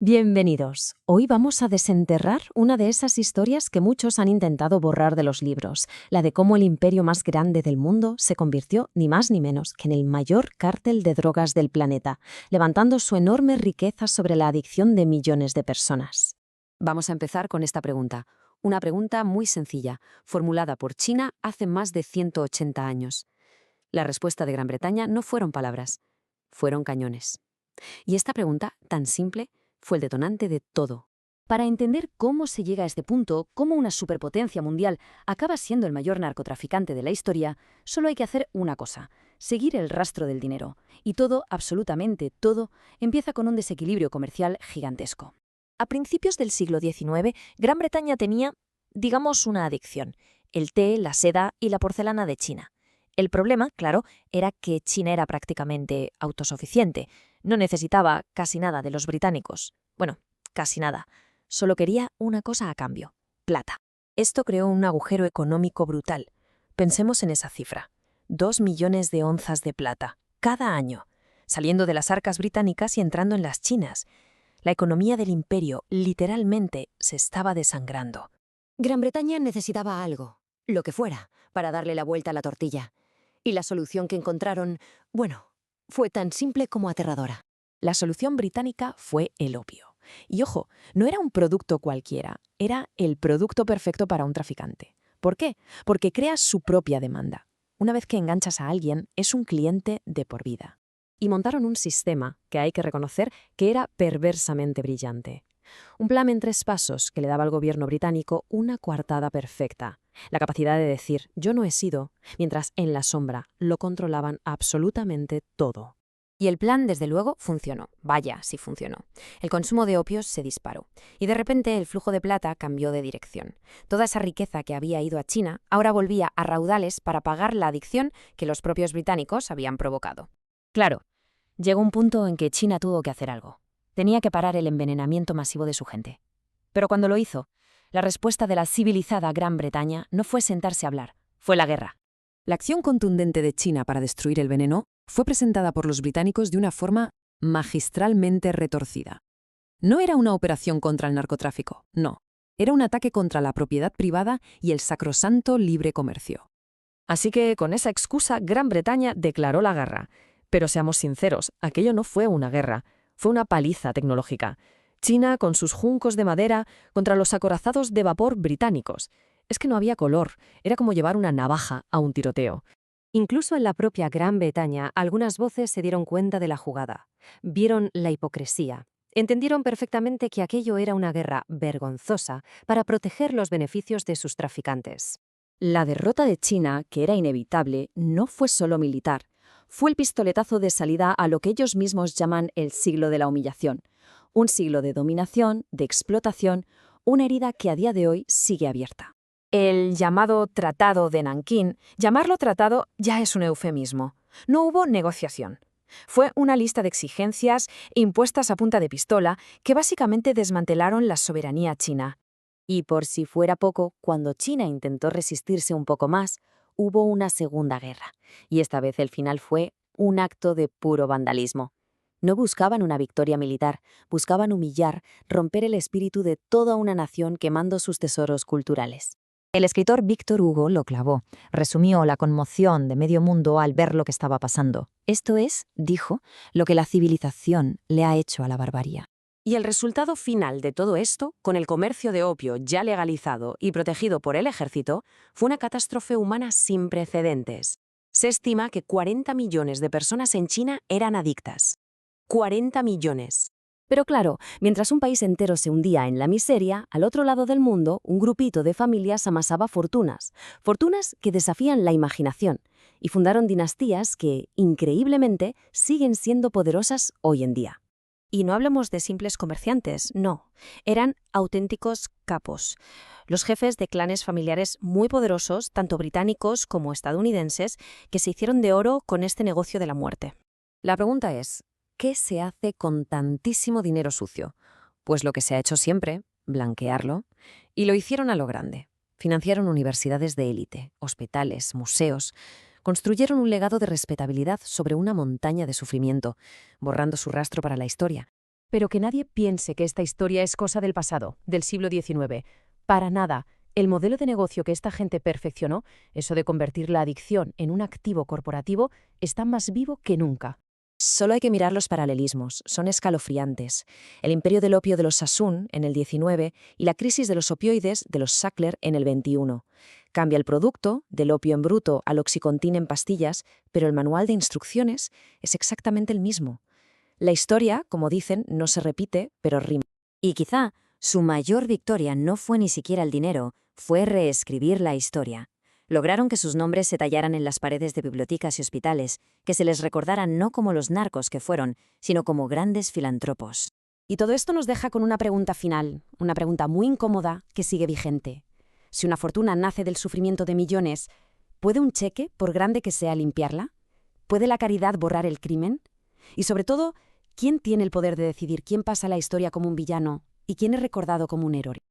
Bienvenidos. Hoy vamos a desenterrar una de esas historias que muchos han intentado borrar de los libros, la de cómo el imperio más grande del mundo se convirtió ni más ni menos que en el mayor cártel de drogas del planeta, levantando su enorme riqueza sobre la adicción de millones de personas. Vamos a empezar con esta pregunta. Una pregunta muy sencilla, formulada por China hace más de 180 años. La respuesta de Gran Bretaña no fueron palabras, fueron cañones. Y esta pregunta, tan simple, fue el detonante de todo. Para entender cómo se llega a este punto, cómo una superpotencia mundial acaba siendo el mayor narcotraficante de la historia, solo hay que hacer una cosa: seguir el rastro del dinero. Y todo, absolutamente todo, empieza con un desequilibrio comercial gigantesco. A principios del siglo XIX, Gran Bretaña tenía, digamos, una adicción: el té, la seda y la porcelana de China. El problema, claro, era que China era prácticamente autosuficiente. No necesitaba casi nada de los británicos. Bueno, casi nada. Solo quería una cosa a cambio: plata. Esto creó un agujero económico brutal. Pensemos en esa cifra: 2 millones de onzas de plata, cada año, saliendo de las arcas británicas y entrando en las chinas. La economía del imperio literalmente se estaba desangrando. Gran Bretaña necesitaba algo, lo que fuera, para darle la vuelta a la tortilla. Y la solución que encontraron, bueno, fue tan simple como aterradora. La solución británica fue el opio. Y ojo, no era un producto cualquiera, era el producto perfecto para un traficante. ¿Por qué? Porque crea su propia demanda. Una vez que enganchas a alguien, es un cliente de por vida. Y montaron un sistema que hay que reconocer que era perversamente brillante. Un plan en 3 pasos que le daba al gobierno británico una coartada perfecta. La capacidad de decir «yo no he sido», mientras en la sombra lo controlaban absolutamente todo. Y el plan, desde luego, funcionó. Vaya, sí funcionó. El consumo de opios se disparó. Y de repente el flujo de plata cambió de dirección. Toda esa riqueza que había ido a China ahora volvía a raudales para pagar la adicción que los propios británicos habían provocado. Claro, llegó un punto en que China tuvo que hacer algo. Tenía que parar el envenenamiento masivo de su gente. Pero cuando lo hizo, la respuesta de la civilizada Gran Bretaña no fue sentarse a hablar, fue la guerra. La acción contundente de China para destruir el veneno fue presentada por los británicos de una forma magistralmente retorcida. No era una operación contra el narcotráfico, no. Era un ataque contra la propiedad privada y el sacrosanto libre comercio. Así que, con esa excusa, Gran Bretaña declaró la guerra. Pero seamos sinceros, aquello no fue una guerra, fue una paliza tecnológica. China, con sus juncos de madera, contra los acorazados de vapor británicos. Es que no había color, era como llevar una navaja a un tiroteo. Incluso en la propia Gran Bretaña, algunas voces se dieron cuenta de la jugada. Vieron la hipocresía. Entendieron perfectamente que aquello era una guerra vergonzosa para proteger los beneficios de sus traficantes. La derrota de China, que era inevitable, no fue solo militar. Fue el pistoletazo de salida a lo que ellos mismos llaman el siglo de la humillación. Un siglo de dominación, de explotación, una herida que a día de hoy sigue abierta. El llamado Tratado de Nankín, llamarlo tratado ya es un eufemismo. No hubo negociación. Fue una lista de exigencias impuestas a punta de pistola que básicamente desmantelaron la soberanía china. Y por si fuera poco, cuando China intentó resistirse un poco más, hubo una segunda guerra. Y esta vez el final fue un acto de puro vandalismo. No buscaban una victoria militar, buscaban humillar, romper el espíritu de toda una nación quemando sus tesoros culturales. El escritor Víctor Hugo lo clavó, resumió la conmoción de medio mundo al ver lo que estaba pasando. Esto es, dijo, lo que la civilización le ha hecho a la barbarie. Y el resultado final de todo esto, con el comercio de opio ya legalizado y protegido por el ejército, fue una catástrofe humana sin precedentes. Se estima que 40 millones de personas en China eran adictas. 40 millones. Pero claro, mientras un país entero se hundía en la miseria, al otro lado del mundo, un grupito de familias amasaba fortunas. Fortunas que desafían la imaginación y fundaron dinastías que, increíblemente, siguen siendo poderosas hoy en día. Y no hablamos de simples comerciantes, no. Eran auténticos capos. Los jefes de clanes familiares muy poderosos, tanto británicos como estadounidenses, que se hicieron de oro con este negocio de la muerte. La pregunta es, ¿qué se hace con tantísimo dinero sucio? Pues lo que se ha hecho siempre, blanquearlo, y lo hicieron a lo grande. Financiaron universidades de élite, hospitales, museos. Construyeron un legado de respetabilidad sobre una montaña de sufrimiento, borrando su rastro para la historia. Pero que nadie piense que esta historia es cosa del pasado, del siglo XIX. Para nada. El modelo de negocio que esta gente perfeccionó, eso de convertir la adicción en un activo corporativo, está más vivo que nunca. Solo hay que mirar los paralelismos, son escalofriantes. El imperio del opio de los Sassoon en el 19 y la crisis de los opioides de los Sackler en el 21. Cambia el producto, del opio en bruto al Oxycontin en pastillas, pero el manual de instrucciones es exactamente el mismo. La historia, como dicen, no se repite, pero rima. Y quizá su mayor victoria no fue ni siquiera el dinero, fue reescribir la historia. Lograron que sus nombres se tallaran en las paredes de bibliotecas y hospitales, que se les recordara no como los narcos que fueron, sino como grandes filántropos. Y todo esto nos deja con una pregunta final, una pregunta muy incómoda que sigue vigente. Si una fortuna nace del sufrimiento de millones, ¿puede un cheque, por grande que sea, limpiarla? ¿Puede la caridad borrar el crimen? Y sobre todo, ¿quién tiene el poder de decidir quién pasa a la historia como un villano y quién es recordado como un héroe?